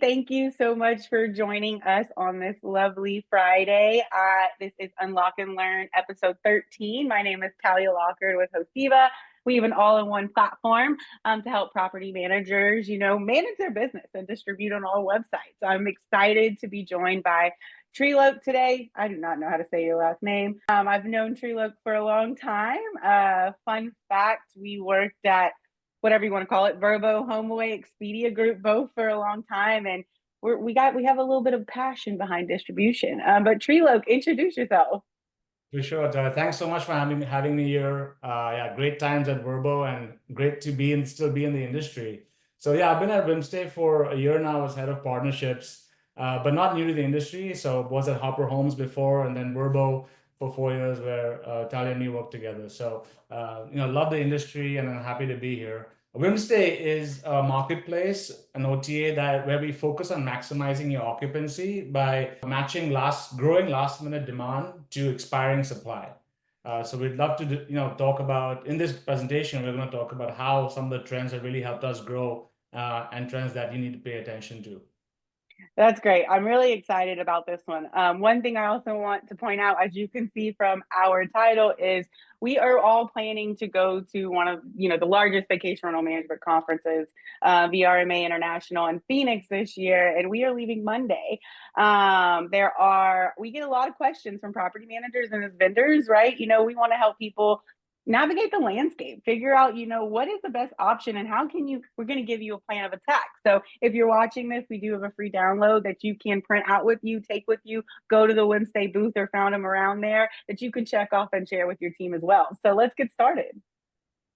Thank you so much for joining us on this lovely Friday. This is Unlock and Learn episode 13. My name is Talia Lockard with Hosteeva. We have an all-in-one platform to help property managers, manage their business and distribute on all websites. I'm excited to be joined by Trilok today. I do not know how to say your last name. I've known Trilok for a long time. Fun fact, we worked at whatever you want to call it, Verbo, HomeAway, Expedia Group, both for a long time, and we have a little bit of passion behind distribution. But Trilok, introduce yourself. For sure, Tara. Thanks so much for having me here. Yeah, great times at Verbo and great to still be in the industry. So yeah, I've been at Whimstay for a year now as head of partnerships, but not new to the industry. So was at Hopper Homes before, and then Verbo for 4 years, where Talia and me worked together. So love the industry, and I'm happy to be here. Whimstay is a marketplace, an OTA where we focus on maximizing your occupancy by matching growing last minute demand to expiring supply. So we'd love to talk about, in this presentation, we're going to talk about how some of the trends have really helped us grow and trends that you need to pay attention to. That's great. I'm really excited about this one. One thing I also want to point out, as you can see from our title, is we are all planning to go to one of the largest vacation rental management conferences, VRMA International in Phoenix this year, and we are leaving Monday. We get a lot of questions from property managers and as vendors, right? We want to help people navigate the landscape, figure out, what is the best option and we're going to give you a plan of attack. So if you're watching this, we do have a free download that you can print out with you, take with you, go to the Whimstay booth or found them around there that you can check off and share with your team as well. So let's get started.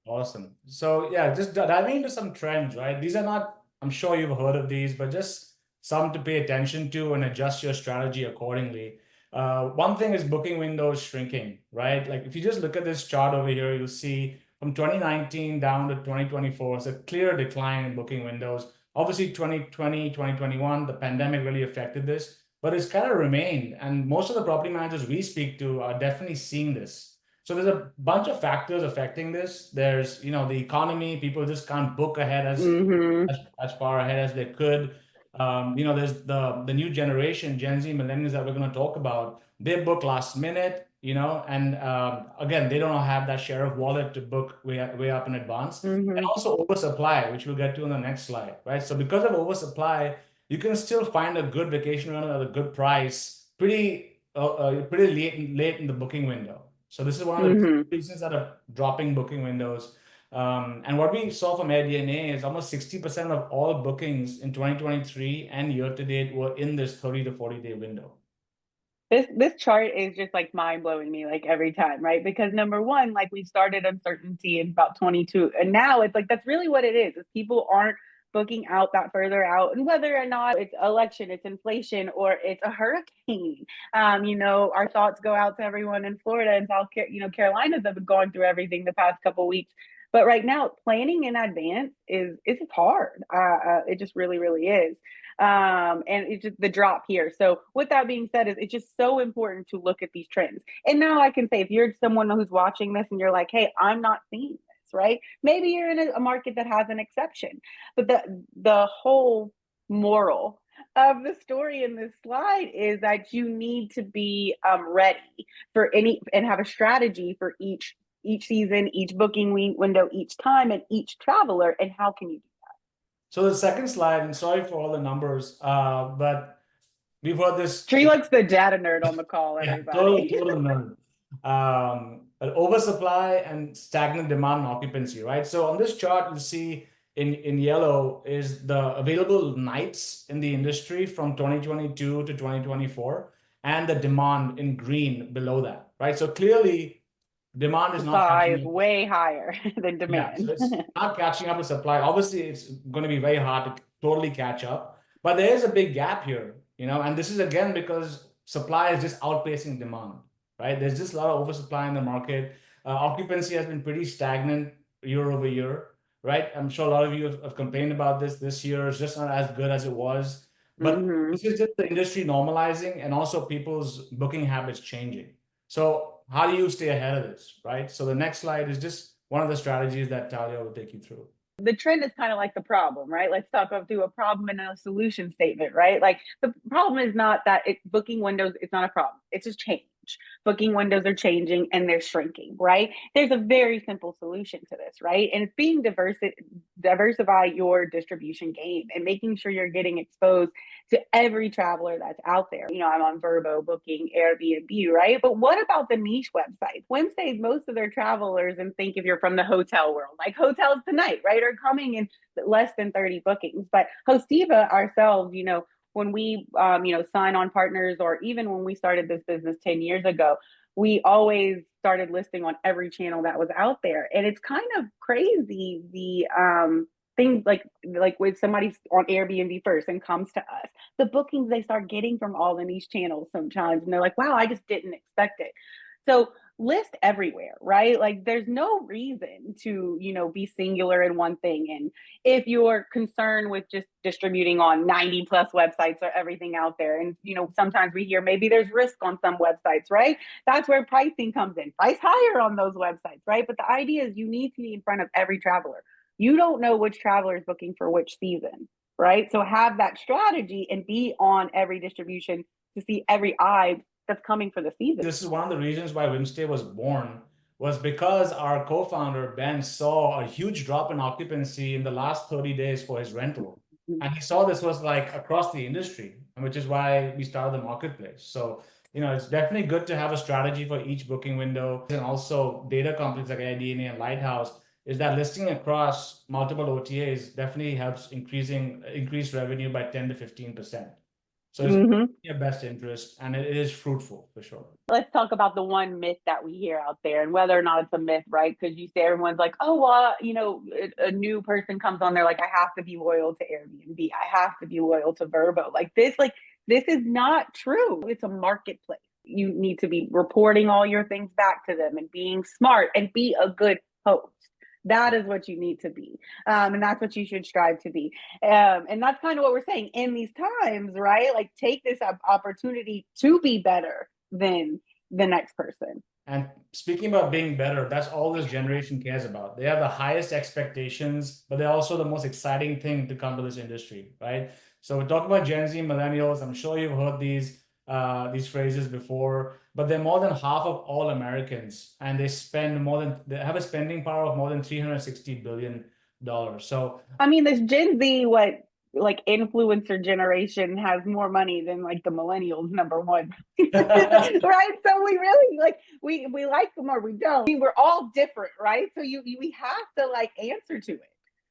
Awesome. So yeah, just diving into some trends, right? These are not, I'm sure you've heard of these, but just some to pay attention to and adjust your strategy accordingly. One thing is booking windows shrinking, right? Like if you just look at this chart over here, you'll see from 2019 down to 2024, it's a clear decline in booking windows. Obviously 2020, 2021, the pandemic really affected this, but it's kind of remained. And most of the property managers we speak to are definitely seeing this. So there's a bunch of factors affecting this. There's, the economy, people just can't book ahead Mm-hmm. as far ahead as they could. There's the new generation, Gen Z, Millennials that we're going to talk about. They book last minute, and again, they don't have that share of wallet to book way up in advance. And Mm-hmm. also oversupply, which we'll get to in the next slide, right? So because of oversupply, you can still find a good vacation rental at a good price pretty late in the booking window. So this is one of the Mm-hmm. reasons that are dropping booking windows. And what we saw from AirDNA is almost 60% of all bookings in 2023 and year to date were in this 30 to 40-day window. This chart is just like mind blowing me like every time, right? Because number one, like we started uncertainty in about 22, and now it's like that's really what it is people aren't booking out that further out, and whether or not it's election, it's inflation, or it's a hurricane. Our thoughts go out to everyone in Florida and Carolinas that have been going through everything the past couple weeks. But right now, planning in advance is hard. It just really, really is. And it's just the drop here. So with that being said, it's just so important to look at these trends. And now I can say, if you're someone who's watching this and you're like, hey, I'm not seeing this, right? Maybe you're in a market that has an exception, but the whole moral of the story in this slide is that you need to be ready for any and have a strategy for each season, each booking window, each time, and each traveler. And how can you do that? So the second slide, and sorry for all the numbers, but we've heard this. Trilok's the data nerd on the call, Yeah, everybody. total nerd. An oversupply and stagnant demand and occupancy, right? So on this chart, you see in yellow is the available nights in the industry from 2022 to 2024, and the demand in green below that, right? So clearly, demand is not Supply is catching up. way higher than Yeah, so demand. it's not catching up with supply. Obviously, it's going to be very hard to totally catch up, but there is a big gap here, and this is again because supply is just outpacing demand, right? There's just a lot of oversupply in the market. Occupancy has been pretty stagnant year over year, right? I'm sure a lot of you have complained about this year. It's just not as good as it was, but Mm-hmm. this is just the industry normalizing and also people's booking habits changing. So how do you stay ahead of this, right? So the next slide is just one of the strategies that Talia will take you through. The trend is kind of like the problem, right? Let's talk about through a problem and a solution statement, right? Like the problem is not that booking windows, it's not a problem. It's just change. Booking windows are changing and they're shrinking, right? There's a very simple solution to this, right? And it's being diversify your distribution game and making sure you're getting exposed to every traveler that's out there. I'm on Vrbo, Booking, Airbnb, right? But what about the niche websites? Whimstay, most of their travelers, and think if you're from the hotel world, like Hotels Tonight, right, are coming in less than 30 bookings. But Hosteeva ourselves, when we sign on partners, or even when we started this business 10 years ago, we always started listing on every channel that was out there. And it's kind of crazy the things like with somebody on Airbnb first and comes to us, the bookings they start getting from all the niche channels sometimes, and they're like, wow, I just didn't expect it. So list everywhere, right? Like there's no reason to, be singular in one thing. And if you're concerned with just distributing on 90 plus websites or everything out there, and, sometimes we hear maybe there's risk on some websites, right? That's where pricing comes in. Price higher on those websites, right? But the idea is you need to be in front of every traveler. You don't know which traveler is booking for which season, right? So have that strategy and be on every distribution to see every eye that's coming for the season. This is one of the reasons why Whimstay was born, was because our co-founder, Ben, saw a huge drop in occupancy in the last 30 days for his rental. And he saw this was like across the industry, which is why we started the marketplace. So, it's definitely good to have a strategy for each booking window. And also data companies like IDNA and Lighthouse, is that listing across multiple OTAs definitely helps increase revenue by 10 to 15%. So it's in your best interest, and it is fruitful for sure. Let's talk about the one myth that we hear out there, and whether or not it's a myth, right? Because you say everyone's like, oh, well, a new person comes on there, like, I have to be loyal to Airbnb. I have to be loyal to Vrbo. This is not true. It's a marketplace. You need to be reporting all your things back to them and being smart and be a good host. That is what you need to be. And that's what you should strive to be. And that's kind of what we're saying in these times, right? Like take this opportunity to be better than the next person. And speaking about being better, that's all this generation cares about. They have the highest expectations, but they're also the most exciting thing to come to this industry, right? So we're talking about Gen Z and millennials. I'm sure you've heard these phrases before, but they're more than half of all Americans, and they have a spending power of more than $360 billion. So I mean, this Gen Z, influencer generation has more money than like the millennials, number one. Right? So we really we like them or we don't. I mean, we're all different, right? So we have to answer to it.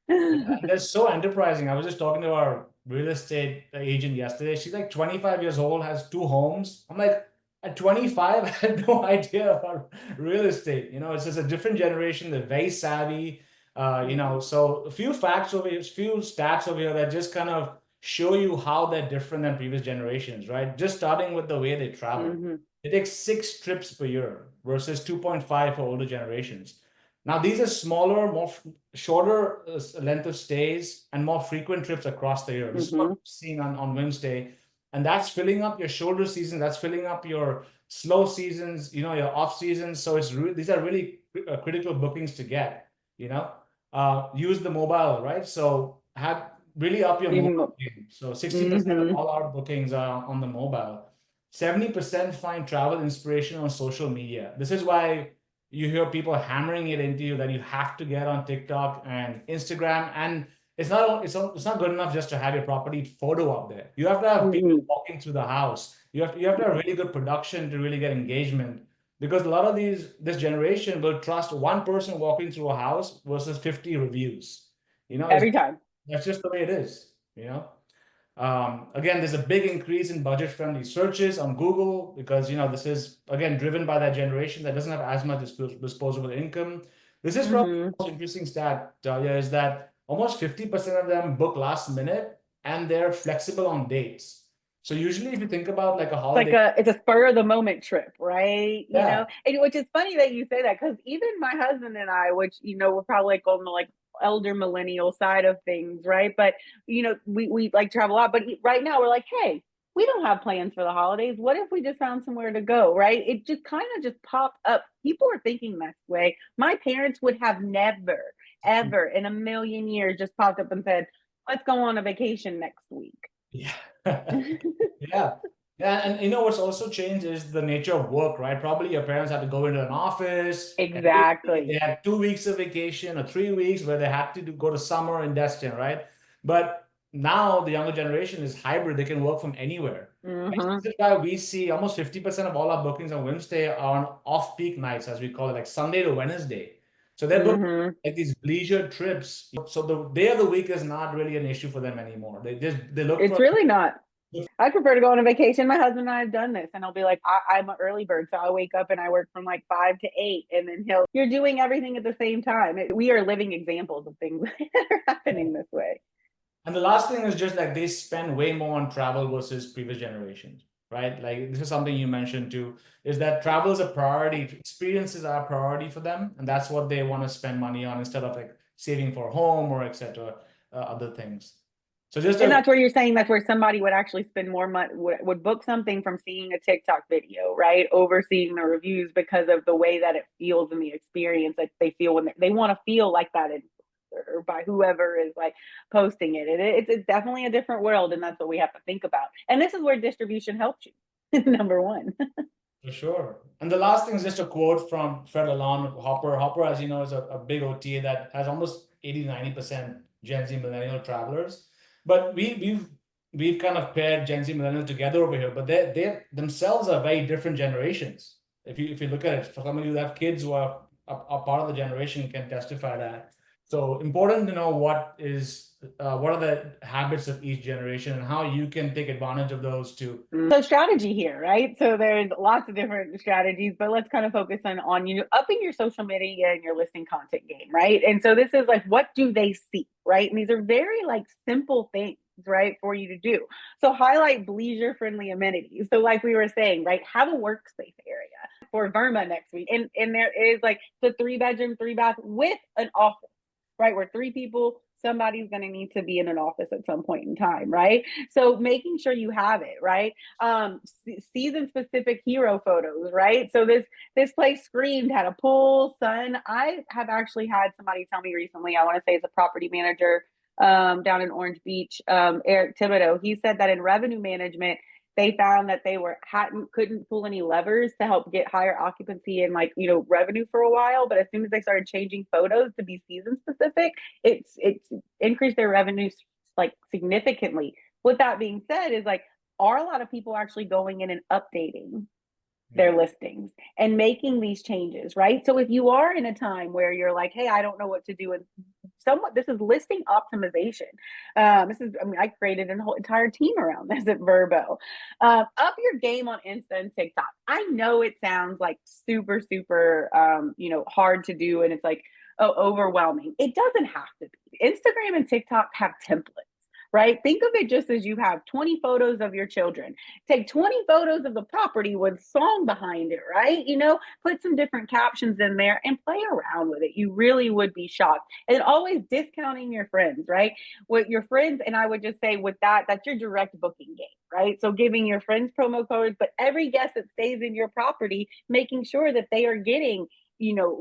Yeah, they're so enterprising. I was just talking to our real estate agent yesterday. She's like 25 years old, has 2 homes. I'm like, at 25, I had no idea about real estate. It's just a different generation. They're very savvy. So a few facts over here, a few stats over here that just kind of show you how they're different than previous generations, right? Just starting with the way they travel. They take 6 trips per year versus 2.5 for older generations. Now, these are smaller, shorter length of stays and more frequent trips across the year. This is what we're seeing on Whimstay. And that's filling up your shoulder season. That's filling up your slow seasons, your off seasons. So these are really critical bookings to get, use the mobile, right? So really up your mobile game. So 60% of all our bookings are on the mobile. 70% find travel inspiration on social media. This is why you hear people hammering it into you that you have to get on TikTok and Instagram. And it's not good enough just to have your property photo up there. You have to have people walking through the house. You have to have really good production to really get engagement, because a lot of this generation will trust one person walking through a house versus 50 reviews. Every time. That's just the way it is. Again, there's a big increase in budget-friendly searches on Google because, this is, again, driven by that generation that doesn't have as much disposable income. This is probably the most interesting stat, Talia, is that almost 50% of them book last minute, and they're flexible on dates. So usually if you think about like a holiday, it's a spur of the moment trip, right? Yeah. And which is funny that you say that, because even my husband and I, which, we're probably on the elder millennial side of things, right? But we like travel a lot, but right now we're like, hey, we don't have plans for the holidays. What if we just found somewhere to go, right? It just kind of just popped up. People are thinking that way. My parents would have never ever in a million years just popped up and said, let's go on a vacation next week. Yeah. Yeah. Yeah. And you know what's also changed is the nature of work, right? Probably your parents had to go into an office. Exactly. They had 2 weeks of vacation or 3 weeks where they had to go to summer in Destin, right? But now the younger generation is hybrid. They can work from anywhere. Right? Mm-hmm. This is why we see almost 50% of all our bookings on Whimstay are on off-peak nights, as we call it, like Sunday to Wednesday. So they're booking Mm-hmm. like these leisure trips. So the day of the week is not really an issue for them anymore. They look It's for. really not. I prefer to go on a vacation. My husband and I have done this, and I'll be like, I'm an early bird, so I wake up and I work from like 5 to 8, and then you're doing everything at the same time. We are living examples of things that are happening this way. And the last thing is just like they spend way more on travel versus previous generations, right? Like this is something you mentioned too, is that travel is a priority. Experiences are a priority for them, and that's what they want to spend money on instead of like saving for home or etc. Other things. So just And that's where you're saying that's where somebody would actually spend more money, would book something from seeing a TikTok video, right? Over seeing the reviews because of the way that it feels in the experience that they feel when they want to feel like that or by whoever is like posting it. It's definitely a different world, and that's what we have to think about. And this is where distribution helps you, number one. For sure. And the last thing is just a quote from Fred Lalonde, Hopper. Hopper, as you know, is a big OTA that has almost 80-90% Gen Z millennial travelers. But we've kind of paired Gen Z millennials together over here, but they themselves are very different generations. If you look at it, for some of you that have kids who are part of the generation can testify that. So important to know what are the habits of each generation and how you can take advantage of those to. So strategy here, right? So there's lots of different strategies, but let's kind of focus on you upping your social media and your listing content game, right? And so this is like, what do they see, right? And these are very like simple things, right, for you to do. So highlight leisure friendly amenities. So like we were saying, right, have a workspace area for VRMA next week, and there is like the 3 bedroom, 3 bath with an office, right? Where 3 people, somebody's going to need to be in an office at some point in time, right? So making sure you have it, right? Season specific hero photos, right? So this place screamed, had a pool, sun. I have actually had somebody tell me recently, I want to say it's a property manager down in Orange Beach, Eric Thibodeau. He said that in revenue management, they found that they couldn't pull any levers to help get higher occupancy and revenue for a while. But as soon as they started changing photos to be season specific, it's increased their revenues like significantly. With that being said, is like, are a lot of people actually going in and updating their listings and making these changes, right? So if you are in a time where you're like, hey, I don't know what to do, and this is listing optimization. I created a whole entire team around this at Verbo. Up your game on Insta and TikTok. I know it sounds like super, super, hard to do, and it's like overwhelming. It doesn't have to be. Instagram and TikTok have templates, right? Think of it just as you have 20 photos of your children. Take 20 photos of the property with song behind it, right? Put some different captions in there and play around with it. You really would be shocked. And always discounting your friends, right? With your friends, and I would just say with that's your direct booking game, right? So giving your friends promo codes, but every guest that stays in your property, making sure that they are getting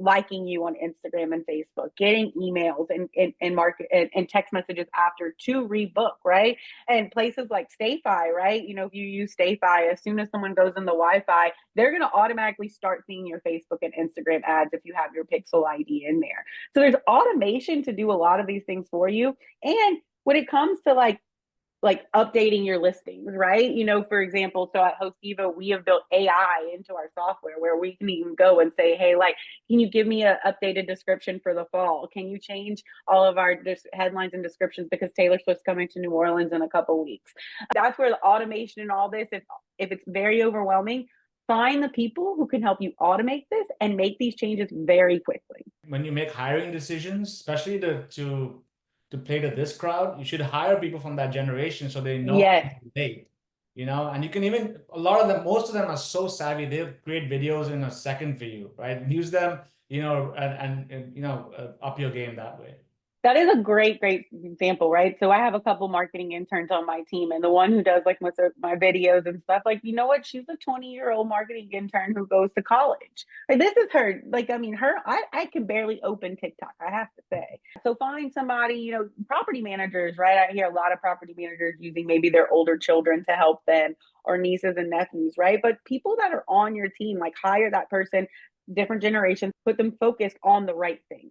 liking you on Instagram and Facebook, getting emails and market and text messages after to rebook, right? And places like StayFi, right? If you use StayFi, as soon as someone goes in the Wi-Fi, they're going to automatically start seeing your Facebook and Instagram ads if you have your Pixel ID in there. So there's automation to do a lot of these things for you. And when it comes to like updating your listings, right? For example, so at Hosteeva, we have built AI into our software where we can even go and say, hey, like, can you give me an updated description for the fall? Can you change all of our headlines and descriptions because Taylor Swift's coming to New Orleans in a couple weeks? That's where the automation and all this, if it's very overwhelming, find the people who can help you automate this and make these changes very quickly. When you make hiring decisions, especially to play to this crowd, you should hire people from that generation so they know Yes. how to relate, and you can even, most of them are so savvy, they'll create videos in a second for you, right? Use them, and up your game that way. That is a great example, right? So I have a couple marketing interns on my team, and the one who does like my videos and stuff, like, you know what? She's a 20-year-old marketing intern who goes to college. Like, this is her, like, I mean, I can barely open TikTok, I have to say. So find somebody, property managers, right? I hear a lot of property managers using maybe their older children to help them, or nieces and nephews, right? But people that are on your team, like, hire that person, different generations, put them focused on the right thing.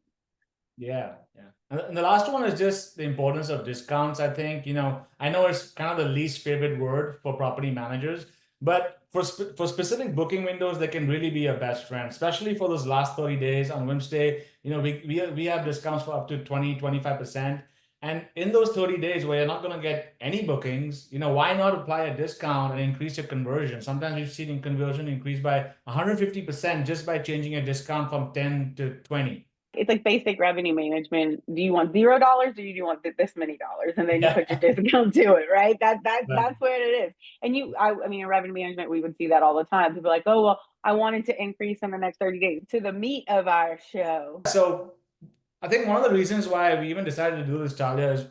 Yeah, yeah. And the last one is just the importance of discounts, I think. I know it's kind of the least favorite word for property managers, but for specific booking windows, they can really be a best friend, especially for those last 30 days on Whimstay. We have discounts for up to 20-25%. And in those 30 days where you're not going to get any bookings, why not apply a discount and increase your conversion? Sometimes we've seen conversion increase by 150% just by changing a discount from 10 to 20. It's like basic revenue management. Do you want $0 or do you want this many dollars? And then you put your discount to it, right? That's where it is. And I mean, in revenue management, we would see that all the time. People are like, oh, well, I wanted to increase in the next 30 days. To the meat of our show. So I think one of the reasons why we even decided to do this, Talia,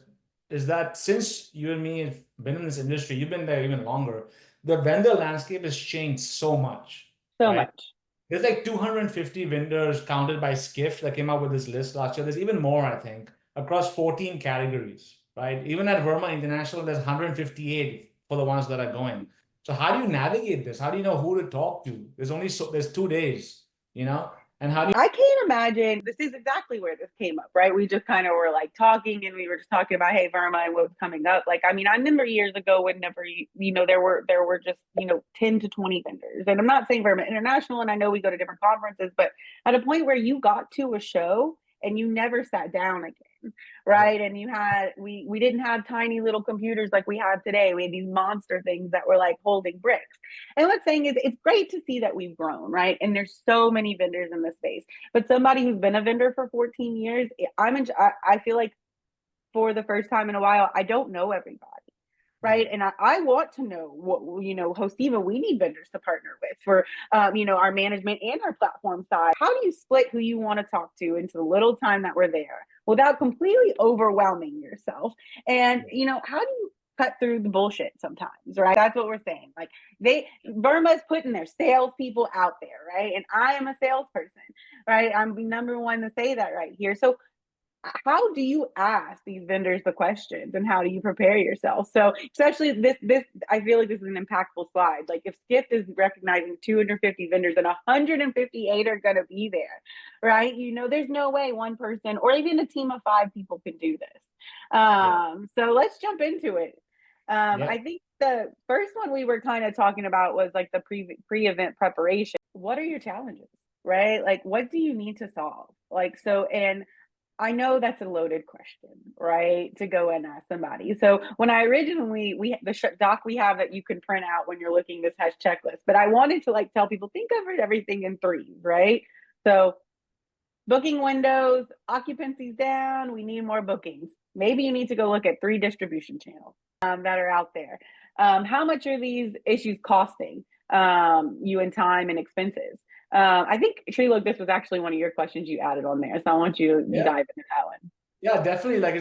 is that since you and me have been in this industry, you've been there even longer, the vendor landscape has changed so much, So right? much. There's like 250 vendors counted by Skift that came up with this list last year. There's even more, I think, across 14 categories, right? Even at VRMA International, there's 158 for the ones that are going. So how do you navigate this? How do you know who to talk to? There's 2 days, and how do you I can't imagine. This is exactly where this came up, right? We just kind of were like talking, and we were just talking about, hey, VRMA and what's coming up. Like, I mean, I remember years ago whenever there were just 10 to 20 vendors, and I'm not saying VRMA International, and I know we go to different conferences, but at a point where you got to a show and you never sat down again, right? And we didn't have tiny little computers like we have today. We had these monster things that were like holding bricks. And what's saying is, it's great to see that we've grown, right? And there's so many vendors in this space. But somebody who's been a vendor for 14 years, I feel like for the first time in a while, I don't know everybody. Right. And I want to know what, Hosteeva, we need vendors to partner with for, our management and our platform side. How do you split who you want to talk to into the little time that we're there without completely overwhelming yourself? And, how do you cut through the bullshit sometimes, right? That's what we're saying. Like, VRMA's putting their salespeople out there, right? And I am a salesperson, right? I'm the number one to say that right here. So how do you ask these vendors the questions, and how do you prepare yourself? So especially this I feel like this is an impactful slide. Like, if Skift is recognizing 250 vendors and 158 are going to be there, right? There's no way one person or even a team of 5 people can do this. So let's jump into it. I think the first one we were kind of talking about was like the pre-event preparation. What are your challenges, right? Like, what do you need to solve? Like, so, and I know that's a loaded question, right? To go and ask somebody. So when I originally, the doc we have that you can print out when you're looking, this has checklist, but I wanted to like tell people, think of everything in 3s, right? So booking windows, occupancy's down, we need more bookings. Maybe you need to go look at 3 distribution channels that are out there. How much are these issues costing you in time and expenses? I think, Trilok, this was actually one of your questions you added on there. So I want you to dive into that one. Yeah, definitely. Like,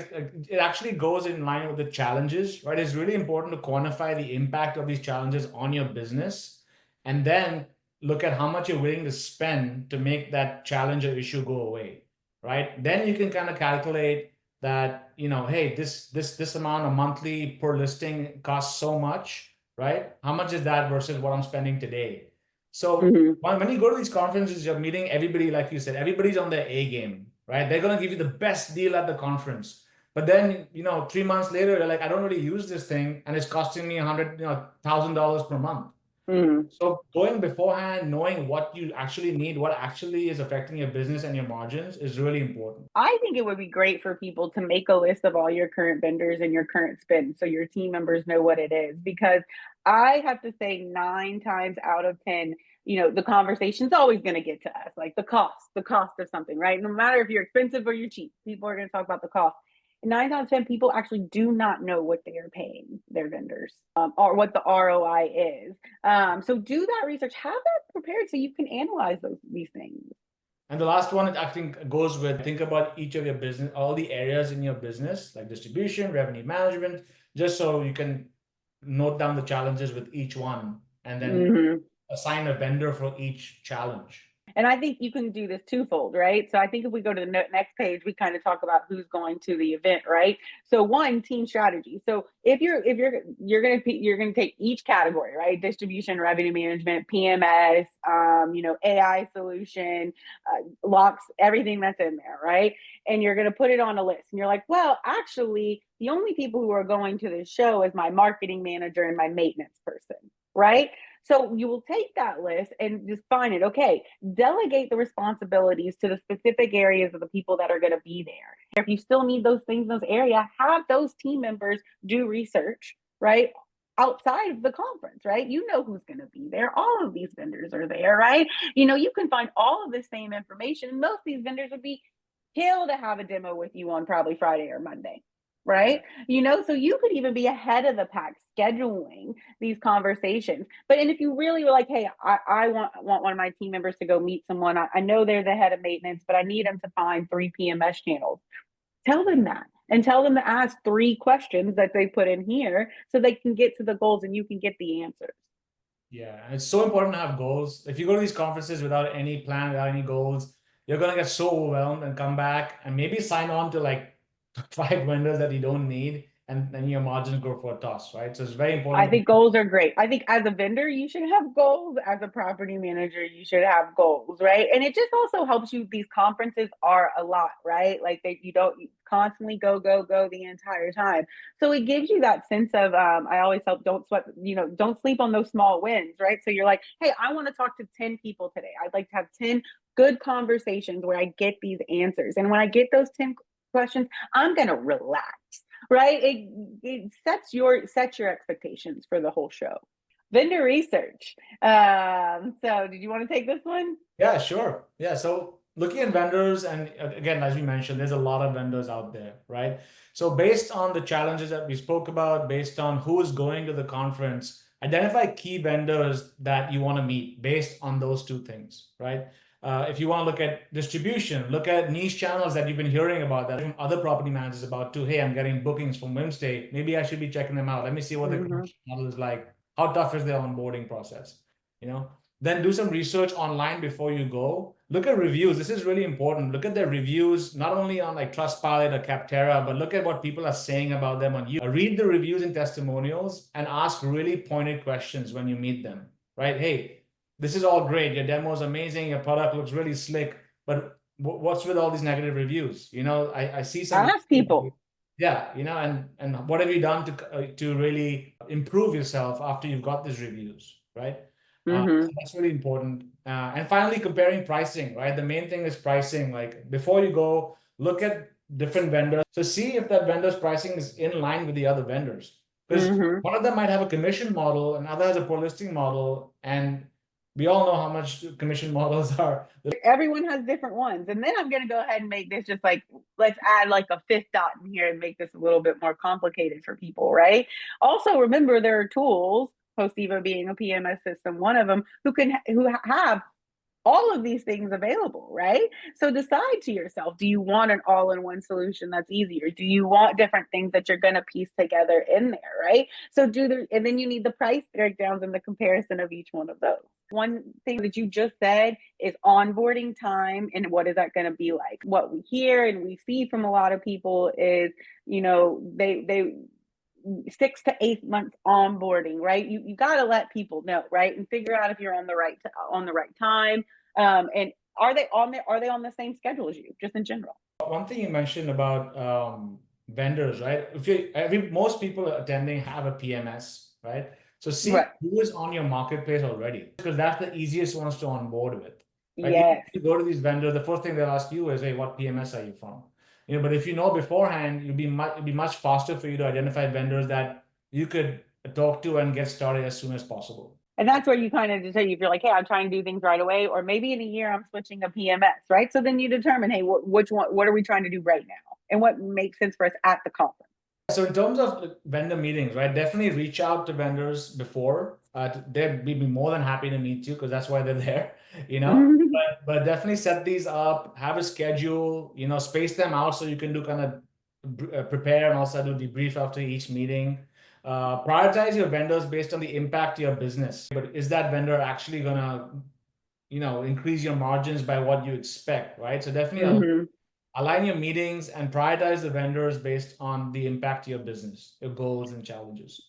it actually goes in line with the challenges, right? It's really important to quantify the impact of these challenges on your business, and then look at how much you're willing to spend to make that challenge or issue go away, right? Then you can kind of calculate that, hey, this amount of monthly per listing costs so much, right? How much is that versus what I'm spending today? So when you go to these conferences, you're meeting everybody, like you said, everybody's on their A game, right? They're going to give you the best deal at the conference. But then, 3 months later, you're like, I don't really use this thing, and it's costing me $100,000 per month. So going beforehand, knowing what you actually need, what actually is affecting your business and your margins is really important. I think it would be great for people to make a list of all your current vendors and your current spend so your team members know what it is. Because I have to say 9 times out of 10, the conversation's always going to get to us, like the cost of something, right? No matter if you're expensive or you're cheap, people are going to talk about the cost. 9 out of 10 people actually do not know what they are paying their vendors or what the ROI is. So do that research, have that prepared so you can analyze these things. And the last one, I think, goes with think about each of your business, all the areas in your business, like distribution, revenue management, just so you can note down the challenges with each one and then assign a vendor for each challenge. And I think you can do this twofold, right? So I think if we go to the next page, we kind of talk about who's going to the event, right? So one, team strategy. So if you're gonna take each category, right? Distribution, revenue management, PMS, AI solution, locks, everything that's in there, right? And you're gonna put it on a list, and you're like, well, actually, the only people who are going to this show is my marketing manager and my maintenance person, right? So you will take that list and just find it. Okay, delegate the responsibilities to the specific areas of the people that are going to be there. If you still need those things in those areas, have those team members do research, right? Outside of the conference, right? You know who's going to be there. All of these vendors are there, right? You can find all of the same information. Most of these vendors would be killed to have a demo with you on probably Friday or Monday, right? So you could even be ahead of the pack scheduling these conversations. And if you really were like, hey, I want one of my team members to go meet someone, I know they're the head of maintenance, but I need them to find 3 PMS channels. Tell them that, and tell them to ask 3 questions that they put in here so they can get to the goals and you can get the answers. Yeah, and it's so important to have goals. If you go to these conferences without any plan, without any goals, you're gonna get so overwhelmed and come back and maybe sign on to like 5 vendors that you don't need, and then your margins go for a toss, right? So it's very important. I think goals are great. I think as a vendor, you should have goals. As a property manager, you should have goals, right? And it just also helps you. These conferences are a lot, right? Like you don't constantly go the entire time. So it gives you that sense of I always help, don't sweat, don't sleep on those small wins, right? So you're like, hey, I want to talk to 10 people today. I'd like to have 10 good conversations where I get these answers. And when I get those 10 questions, I'm gonna relax, right? It sets your expectations for the whole show. Vendor research. So did you want to take this one? Yeah, sure. Yeah, so looking at vendors, and again, as we mentioned, there's a lot of vendors out there, right? So based on the challenges that we spoke about, based on who is going to the conference, identify key vendors that you want to meet based on those 2 things, right? If you want to look at distribution, look at niche channels that you've been hearing about, that from other property managers about too. Hey, I'm getting bookings from Whimstay. Maybe I should be checking them out. Let me see what the commission model is like. How tough is their onboarding process? Then do some research online before you go. Look at reviews. This is really important. Look at their reviews, not only on like Trustpilot or Capterra, but look at what people are saying about them on YouTube. Read the reviews and testimonials and ask really pointed questions when you meet them, right? Hey, this is all great. Your demo is amazing. Your product looks really slick, but what's with all these negative reviews? I see some. Ask people. Yeah, and what have you done to really improve yourself after you've got these reviews, right? So that's really important. And finally, comparing pricing, right? The main thing is pricing. Like before you go, look at different vendors. So see if that vendor's pricing is in line with the other vendors. Because one of them might have a commission model, another has a per listing model, and we all know how much commission models are. Everyone has different ones. And then I'm going to go ahead and make this just like, let's add like a 5th dot in here and make this a little bit more complicated for people, right? Also, remember there are tools, Hosteeva being a PMS system, one of them, who have all of these things available, right? So decide to yourself, do you want an all-in-one solution that's easier? Do you want different things that you're going to piece together in there, right? So and then you need the price breakdowns and the comparison of each one of those. One thing that you just said is onboarding time, and what is that going to be like? What we hear and we see from a lot of people is, they 6 to 8 months onboarding, right? You got to let people know, right? And figure out if you're on the right time. And are they on the same schedule as you, just in general? One thing you mentioned about vendors, right? Most people attending have a PMS, right? So see who is on your marketplace already, because that's the easiest ones to onboard with. Right? Yes. If you go to these vendors, the first thing they'll ask you is, hey, what PMS are you from? But if you know beforehand, it'd be much faster for you to identify vendors that you could talk to and get started as soon as possible. And that's where you kind of decide if you're like, hey, I'm trying to do things right away, or maybe in a year I'm switching a PMS, right? So then you determine, hey, which one, what are we trying to do right now? And what makes sense for us at the conference. So in terms of vendor meetings, right, definitely reach out to vendors before. They'd be more than happy to meet you because that's why they're there, but definitely set these up, have a schedule, space them out so you can do kind of prepare and also do debrief after each meeting. Prioritize your vendors based on the impact to your business. But is that vendor actually gonna, increase your margins by what you expect, right? So definitely align your meetings and prioritize the vendors based on the impact to your business, your goals and challenges.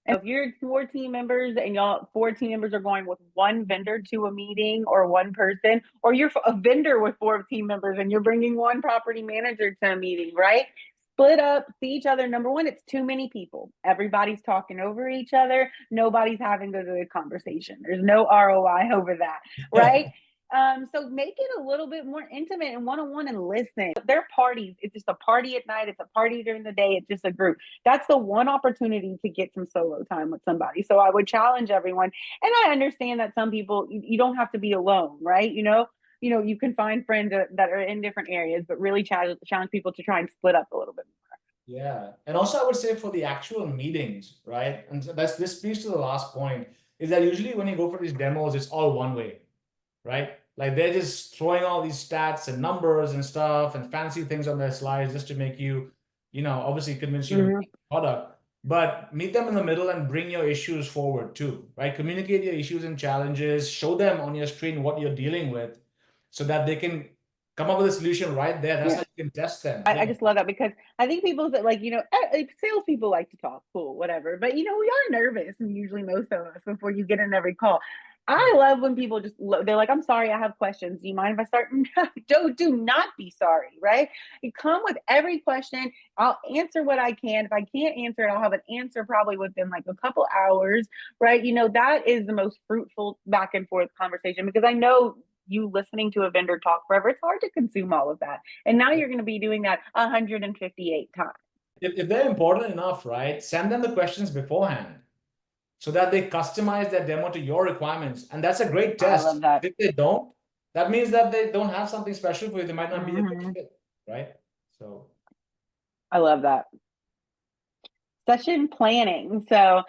If you're 4 team members and y'all 4 team members are going with one vendor to a meeting or one person, or you're a vendor with 4 team members and you're bringing one property manager to a meeting, right? Split up, see each other. Number one, it's too many people. Everybody's talking over each other. Nobody's having a good conversation. There's no ROI over that, right? So make it a little bit more intimate and one-on-one and listen. Their parties, it's just a party at night. It's a party during the day. It's just a group. That's the one opportunity to get some solo time with somebody. So I would challenge everyone. And I understand that some people, you don't have to be alone, right? You can find friends that are in different areas, but really challenge people to try and split up a little bit more. Yeah. And also I would say for the actual meetings, right? And so this speaks to the last point, is that usually when you go for these demos, it's all one way, right? Like they're just throwing all these stats and numbers and stuff and fancy things on their slides just to make you, obviously convince you to buy the product. But meet them in the middle and bring your issues forward too, right? Communicate your issues and challenges, show them on your screen what you're dealing with so that they can come up with a solution right there. That's how you can test them. I just love that because I think people that salespeople like to talk, cool, whatever. But we are nervous, and usually most of us before you get in every call. I love when people they're like, I'm sorry, I have questions. Do you mind if I start? Do not be sorry, right? You come with every question. I'll answer what I can. If I can't answer it, I'll have an answer probably within like a couple hours, right? That is the most fruitful back and forth conversation because I know you listening to a vendor talk forever, it's hard to consume all of that. And now you're going to be doing that 158 times. If they're important enough, right, send them the questions beforehand so that they customize their demo to your requirements. And that's a great test. I love that. If they don't, that means that they don't have something special for you. They might not be a good fit, right? So I love that. Session planning. So,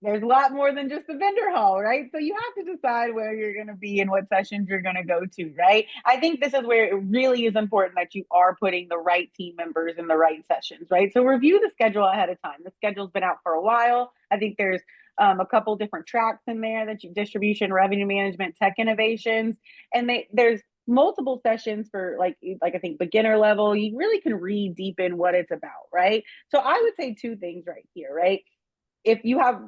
there's a lot more than just the vendor hall, right? So you have to decide where you're going to be and what sessions you're going to go to, right? I think this is where it really is important that you are putting the right team members in the right sessions, right? So review the schedule ahead of time. The schedule's been out for a while. I think there's a couple different tracks in there that distribution, revenue management, tech innovations, and there's multiple sessions for like I think beginner level. You really can read deep in what it's about, right? So I would say 2 things right here, right? If you have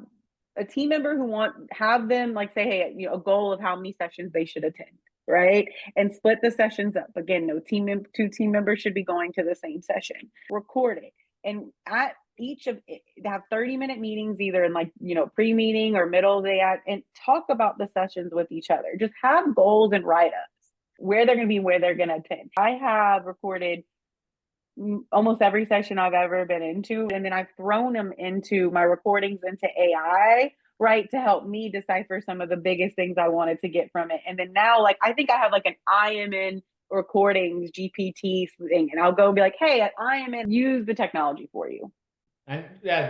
a team member who have them like say, hey, a goal of how many sessions they should attend, right? And split the sessions up. Again, 2 team members should be going to the same session. Record it. And at each of it, have 30-minute meetings, either in pre-meeting or middle of the day, and talk about the sessions with each other. Just have goals and write-ups, where they're going to be, where they're going to attend. I have recorded almost every session I've ever been into. And then I've thrown them into my recordings into AI, right, to help me decipher some of the biggest things I wanted to get from it. And then now, I think I have an IMN recordings GPT thing, and I'll go and be like, hey, at IMN, use the technology for you. And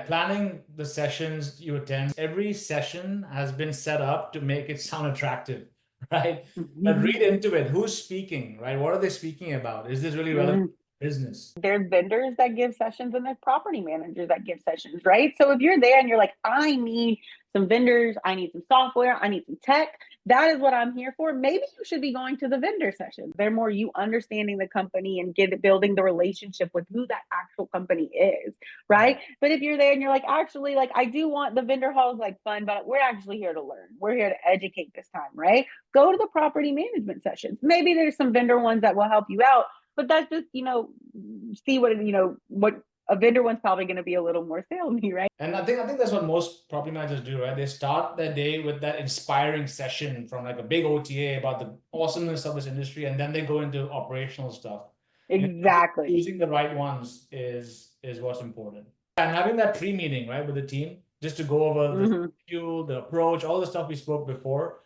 planning the sessions you attend, every session has been set up to make it sound attractive, right? But read into it. Who's speaking, right? What are they speaking about? Is this really relevant? Business. There's vendors that give sessions and there's property managers that give sessions, right? So if you're there and you're like, I need some vendors, I need some software, I need some tech, that is what I'm here for. Maybe you should be going to the vendor sessions. They're more you understanding the company and building the relationship with who that actual company is, right? But if you're there and you're like, actually, I do want the vendor halls fun, but we're actually here to learn. We're here to educate this time, right? Go to the property management sessions. Maybe there's some vendor ones that will help you out. But that's just, see what a vendor one's probably going to be a little more salesy, right? And I think that's what most property managers do, right? They start their day with that inspiring session from a big OTA about the awesomeness of this industry, and then they go into operational stuff. Exactly. Choosing the right ones is what's important. And having that pre-meeting, right, with the team, just to go over the fuel, the approach, all the stuff we spoke before.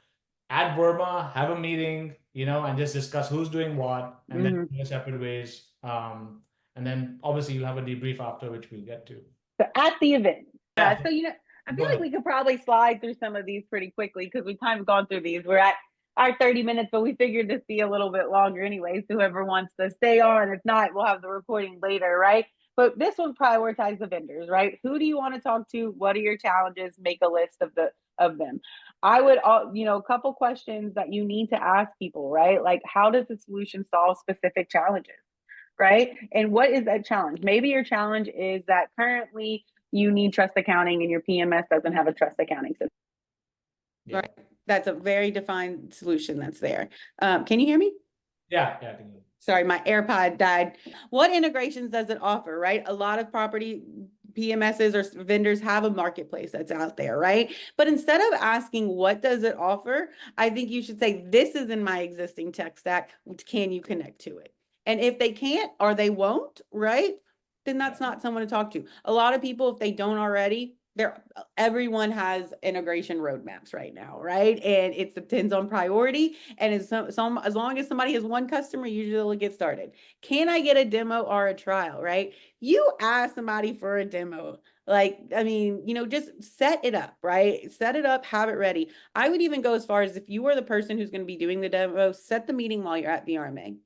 At VRMA, have a meeting, and just discuss who's doing what, and then go separate ways. And then obviously you'll have a debrief after, which we'll get to. So at the event. So, I feel like we could probably slide through some of these pretty quickly because we've kind of gone through these. We're at our 30 minutes, but we figured this be a little bit longer anyway. So whoever wants to stay on, if not, we'll have the recording later, right? But this one prioritize the vendors, right? Who do you want to talk to? What are your challenges? Make a list of them. I would, a couple questions that you need to ask people, right? Like, how does the solution solve specific challenges, right? And what is that challenge? Maybe your challenge is that currently you need trust accounting and your PMS doesn't have a trust accounting system. Yeah. Right. That's a very defined solution that's there. Can you hear me? Yeah, I can hear you. Sorry, my AirPod died. What integrations does it offer, right? A lot of property PMSs or vendors have a marketplace that's out there, right? But instead of asking what does it offer, I think you should say, this is in my existing tech stack. Can you connect to it? And if they can't or they won't, right? Then that's not someone to talk to. A lot of people, if they don't already, everyone has integration roadmaps right now, right? And it depends on priority. And as long as somebody has one customer, usually it gets started. Can I get a demo or a trial, right? You ask somebody for a demo. Like, I mean, just set it up, right? Set it up, have it ready. I would even go as far as, if you are the person who's going to be doing the demo, set the meeting while you're at VRMA.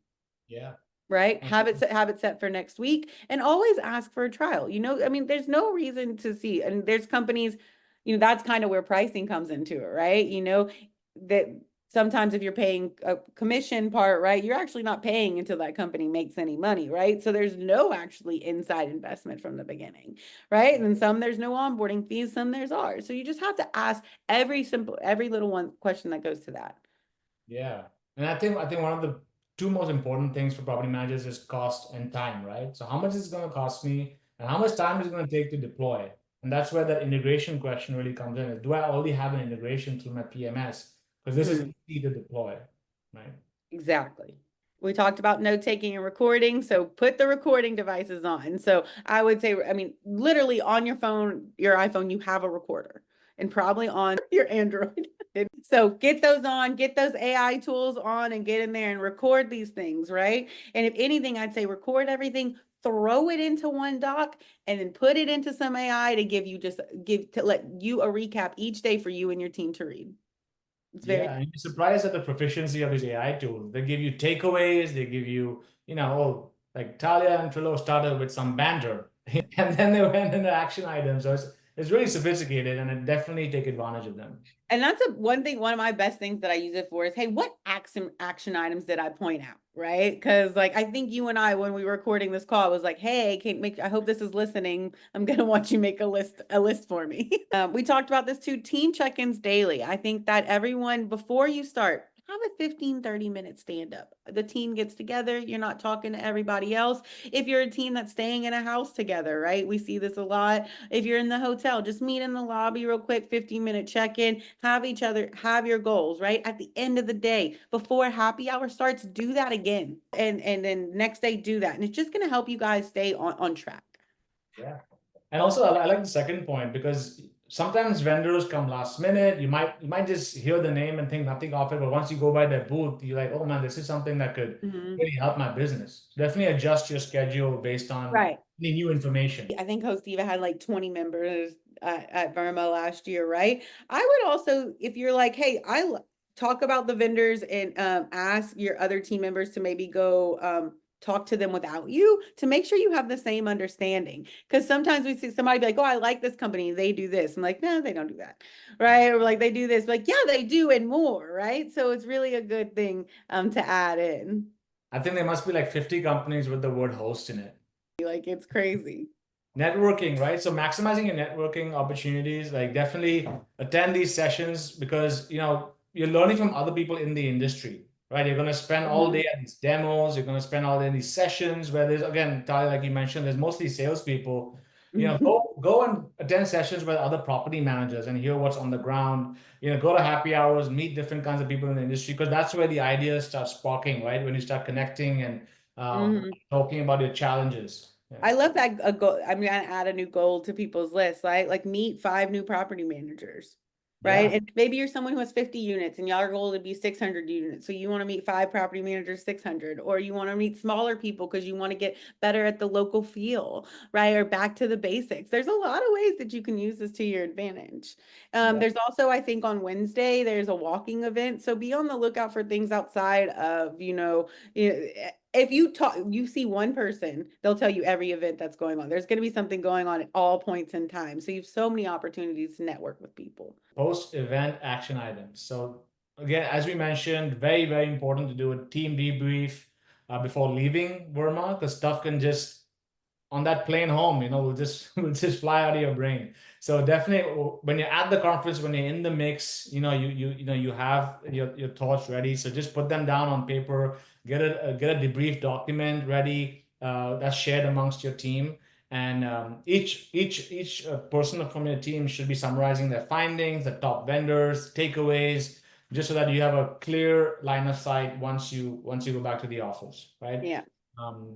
Yeah. Right? Have it set for next week, and always ask for a trial. I mean, there's no reason to see, and there's companies, that's kind of where pricing comes into it, right? That sometimes if you're paying a commission part, right, you're actually not paying until that company makes any money, right? So there's no actually inside investment from the beginning, right? And then some there's no onboarding fees, some there's ours. So you just have to ask every little one question that goes to that. Yeah. And I think one of the two most important things for property managers is cost and time, right? So how much is it going to cost me and how much time is it going to take to deploy? And that's where that integration question really comes in. Do I already have an integration through my PMS? Because this is easy to deploy, right? Exactly. We talked about note taking and recording. So put the recording devices on. So I would say, I mean, literally on your phone, your iPhone, you have a recorder, and probably on your Android. So get those on, get those AI tools on, and get in there and record these things, right? And if anything, I'd say record everything, throw it into one doc, and then put it into some AI to let you a recap each day for you and your team to read. And you're surprised at the proficiency of these AI tools. They give you takeaways, they give you, like Talia and Trilok started with some banter, and then they went into action items. So it's really sophisticated, and I definitely take advantage of them. And that's one of my best things that I use it for is, hey, what action items did I point out, right? Because like, I think you and I, when we were recording this call, was like, hey, I hope this is listening. I'm going to want you to make a list for me. We talked about this too, team check-ins daily. I think that everyone, before you start, have a 15-30-minute stand-up. The team gets together. You're not talking to everybody else. If you're a team that's staying in a house together, right? We see this a lot. If you're in the hotel, just meet in the lobby real quick, 15-minute check-in, have your goals, right? At the end of the day, before happy hour starts, do that again. And then next day, do that. And it's just going to help you guys stay on track. Yeah. And also, I like the second point, because sometimes vendors come last minute. You might just hear the name and think nothing of it, but once you go by their booth, you're like, oh man, this is something that could really help my business. Definitely adjust your schedule based on any new information. I think Hosteeva had like 20 members at VRMA last year, right? I would also, if you're like, hey, talk about the vendors and ask your other team members to maybe go talk to them without you, to make sure you have the same understanding. Because sometimes we see somebody be like, oh, I like this company, they do this. I'm like, no, they don't do that, right? Or like, they do this. Like, yeah, they do, and more, right? So it's really a good thing to add in. I think there must be like 50 companies with the word host in it. Like, it's crazy. Networking, right? So maximizing your networking opportunities, like definitely attend these sessions, because you're learning from other people in the industry, right? You're going to spend all day at these demos. You're going to spend all day in these sessions where there's, again, Talia, like you mentioned, there's mostly salespeople. Go and attend sessions with other property managers and hear what's on the ground. Go to happy hours, meet different kinds of people in the industry, because that's where the ideas start sparking, right? When you start connecting and talking about your challenges. Yeah. I love that goal. I'm going to add a new goal to people's list, right? Like, meet 5 new property managers. right? Yeah. And maybe you're someone who has 50 units and y'all goal to be 600 units. So you want to meet 5 property managers, 600, or you want to meet smaller people because you want to get better at the local feel, right? Or back to the basics. There's a lot of ways that you can use this to your advantage. Yeah. There's also, I think on Wednesday, there's a walking event. So be on the lookout for things outside of, if you see one person, they'll tell you every event that's going on. There's going to be something going on at all points in time. So you have so many opportunities to network with people. Post-event action items. So again, as we mentioned, very, very important to do a team debrief before leaving VRMA, because stuff can just on that plane home, will just fly out of your brain. So definitely, when you're at the conference, when you're in the mix, you have your thoughts ready. So just put them down on paper, get a debrief document ready that's shared amongst your team. And each person from your team should be summarizing their findings, the top vendors, takeaways, just so that you have a clear line of sight once you go back to the office, right? Yeah.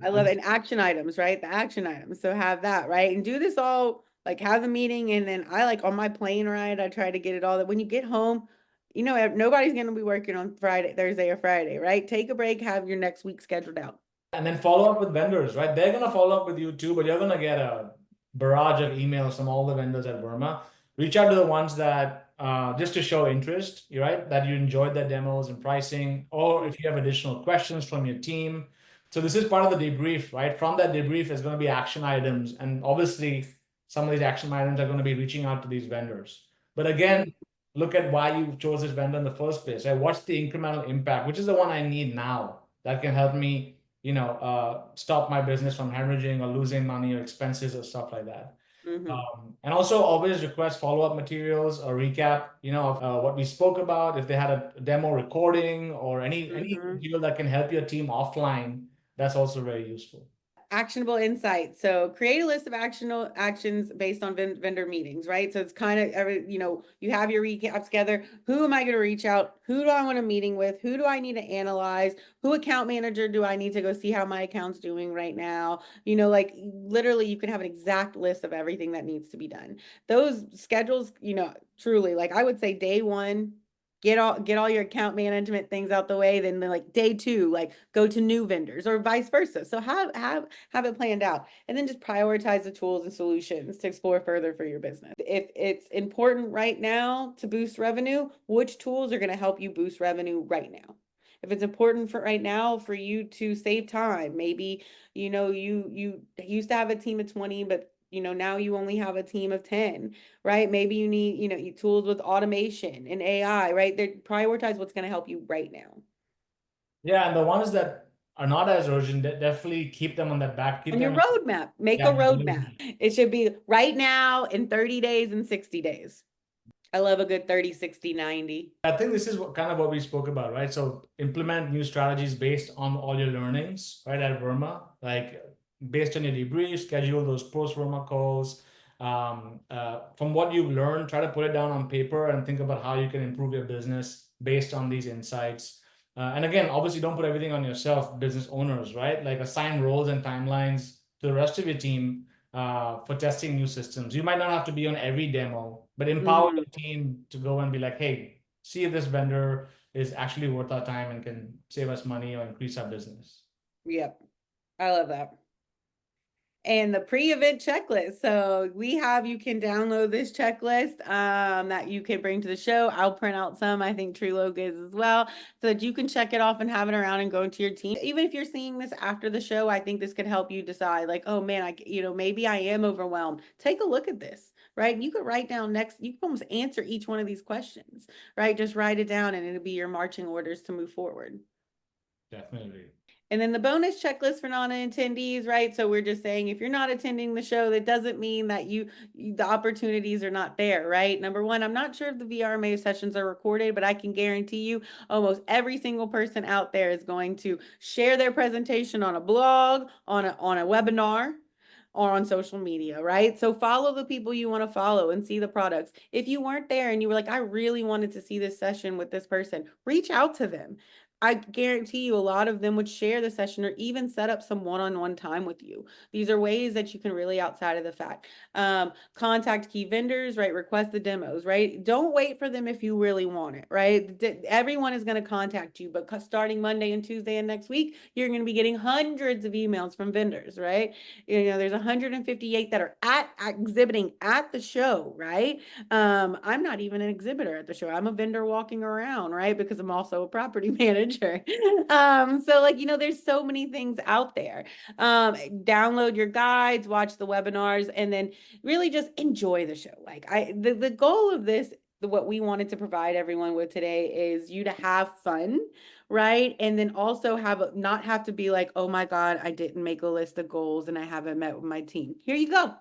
I love it. And action items, right? The action items. So have that, right? And do this all, like have the meeting. And then I like on my plane ride, I try to get it all that when you get home, nobody's going to be working on Thursday or Friday, right? Take a break, have your next week scheduled out. And then follow up with vendors, right? They're going to follow up with you too, but you're going to get a barrage of emails from all the vendors at VRMA. Reach out to the ones that just to show interest, right? That you enjoyed their demos and pricing, or if you have additional questions from your team. So this is part of the debrief, right? From that debrief is going to be action items. And obviously, some of these action items are going to be reaching out to these vendors. But again, look at why you chose this vendor in the first place, right? What's the incremental impact? Which is the one I need now that can help me stop my business from hemorrhaging or losing money or expenses or stuff like that. And also always request follow-up materials or recap, of what we spoke about. If they had a demo recording or any material that can help your team offline, that's also very useful. Actionable insights. So create a list of actions based on vendor meetings, right? So it's kind of you have your recap together. Who am I going to reach out? Who do I want a meeting with? Who do I need to analyze? Who account manager do I need to go see how my account's doing right now? Like literally you can have an exact list of everything that needs to be done. Those schedules, truly, like I would say day one, get all your account management things out the way. Then like day two, like go to new vendors or vice versa. So have it planned out, and then just prioritize the tools and solutions to explore further for your business. If it's important right now to boost revenue, which tools are going to help you boost revenue right now? If it's important for right now for you to save time, maybe, you used to have a team of 20, but now you only have a team of 10, right? Maybe you need, tools with automation and AI, right? They prioritize what's going to help you right now. Yeah, and the ones that are not as urgent, definitely keep them on that back. On your roadmap, make a roadmap. It should be right now, in 30 days, and 60 days. I love a good 30, 60, 90. I think this is kind of what we spoke about, right? So implement new strategies based on all your learnings, right, at VRMA, like based on your debrief, schedule those post-VRMA calls. From what you've learned, try to put it down on paper and think about how you can improve your business based on these insights. And again, obviously don't put everything on yourself, business owners, right? Like assign roles and timelines to the rest of your team for testing new systems. You might not have to be on every demo, but empower the team to go and be like, hey, see if this vendor is actually worth our time and can save us money or increase our business. Yep. I love that. And the pre-event checklist. So you can download this checklist that you can bring to the show. I'll print out some. I think Trilok is as well, so that you can check it off and have it around and go into your team. Even if you're seeing this after the show, I think this could help you decide like, oh man, maybe I am overwhelmed. Take a look at this, right? You could write down you can almost answer each one of these questions, right? Just write it down and it'll be your marching orders to move forward. Definitely. And then the bonus checklist for non-attendees, right? So we're just saying, if you're not attending the show, that doesn't mean that the opportunities are not there, right? Number one, I'm not sure if the VRMA sessions are recorded, but I can guarantee you almost every single person out there is going to share their presentation on a blog, on a webinar, or on social media, right? So follow the people you want to follow and see the products. If you weren't there and you were like, I really wanted to see this session with this person, reach out to them. I guarantee you a lot of them would share the session or even set up some one-on-one time with you. These are ways that you can really, outside of the fact, contact key vendors, right? Request the demos, right? Don't wait for them if you really want it, right? Everyone is going to contact you, but starting Monday and Tuesday and next week, you're going to be getting hundreds of emails from vendors, right? There's 158 that are exhibiting at the show, right? I'm not even an exhibitor at the show. I'm a vendor walking around, right? Because I'm also a property manager. So like, there's so many things out there. Download your guides, watch the webinars, and then really just enjoy the show. Like the goal of this, what we wanted to provide everyone with today is you to have fun, right? And then also not have to be like, oh my God, I didn't make a list of goals and I haven't met with my team. Here you go.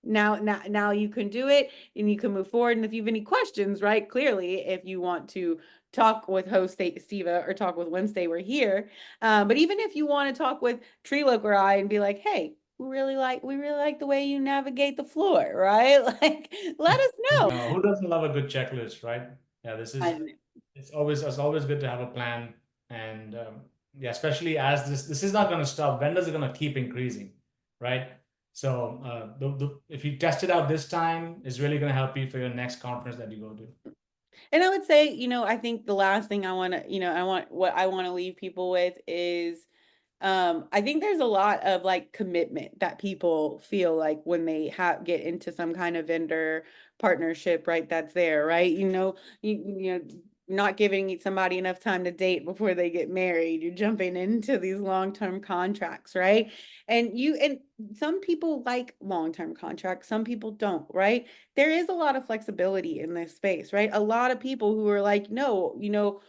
Now you can do it and you can move forward. And if you have any questions, right, clearly, if you want to talk with Hosteeva or talk with Whimstay, we're here. But even if you want to talk with Trilok or I and be like, hey, we really like the way you navigate the floor, right? Like, let us know. Who doesn't love a good checklist, right? Yeah, it's always good to have a plan. And yeah, especially as this is not going to stop. Vendors are going to keep increasing, right? So if you test it out this time, it's really going to help you for your next conference that you go to. And I would say, I think the last thing I want to leave people with is, I think there's a lot of like commitment that people feel like when they get into some kind of vendor partnership, right? That's there, right? Not giving somebody enough time to date before they get married. You're jumping into these long-term contracts, right? And some people like long-term contracts, some people don't, right? There is a lot of flexibility in this space, right? A lot of people who are like, no,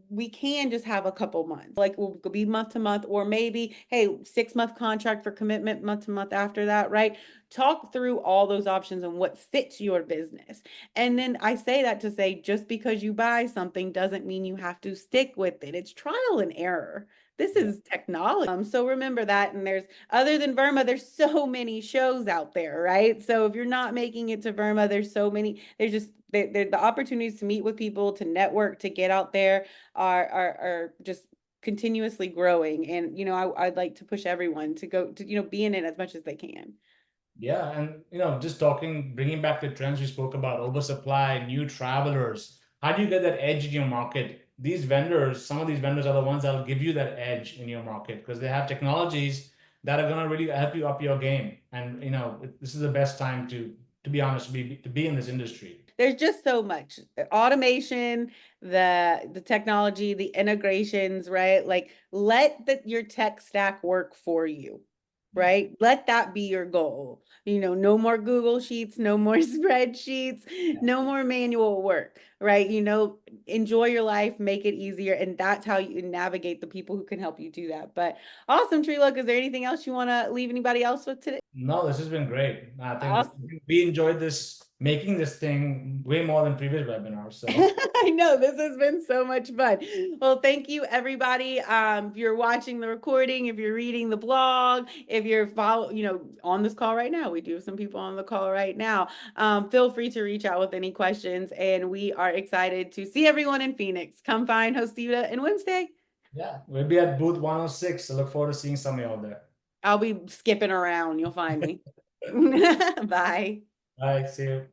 we can just have a couple months, like we'll be month to month, or maybe, hey, 6-month contract for commitment, month to month after that, right? Talk through all those options and what fits your business. And then I say that to say, just because you buy something doesn't mean you have to stick with it. It's trial and error. This is technology. So remember that. And other than VRMA, there's so many shows out there, right? So if you're not making it to VRMA, there's so many, the opportunities to meet with people, to network, to get out there are just continuously growing. And, I'd like to push everyone to go to, be in it as much as they can. Yeah. And, just bringing back the trends we spoke about, oversupply, new travelers, how do you get that edge in your market? Some of these vendors are the ones that will give you that edge in your market because they have technologies that are going to really help you up your game. And, this is the best time to be honest, to be in this industry. There's just so much automation, the technology, the integrations, right? Like let your tech stack work for you, right? Let that be your goal. No more Google Sheets, no more spreadsheets, no more manual work, right? Enjoy your life, make it easier. And that's how you navigate the people who can help you do that. But awesome, Trilok. Is there anything else you want to leave anybody else with today? No, this has been great. I think Awesome. we enjoyed making this thing way more than previous webinars. So I know this has been so much fun. Well, thank you, everybody. If you're watching the recording, if you're reading the blog, if you're on this call right now, we do have some people on the call right now. Feel free to reach out with any questions, and we are excited to see everyone in Phoenix. Come find Hosteeva and Whimstay. Yeah, we'll be at booth 106. So look forward to seeing some of you out there. I'll be skipping around. You'll find me. Bye. Bye. See you.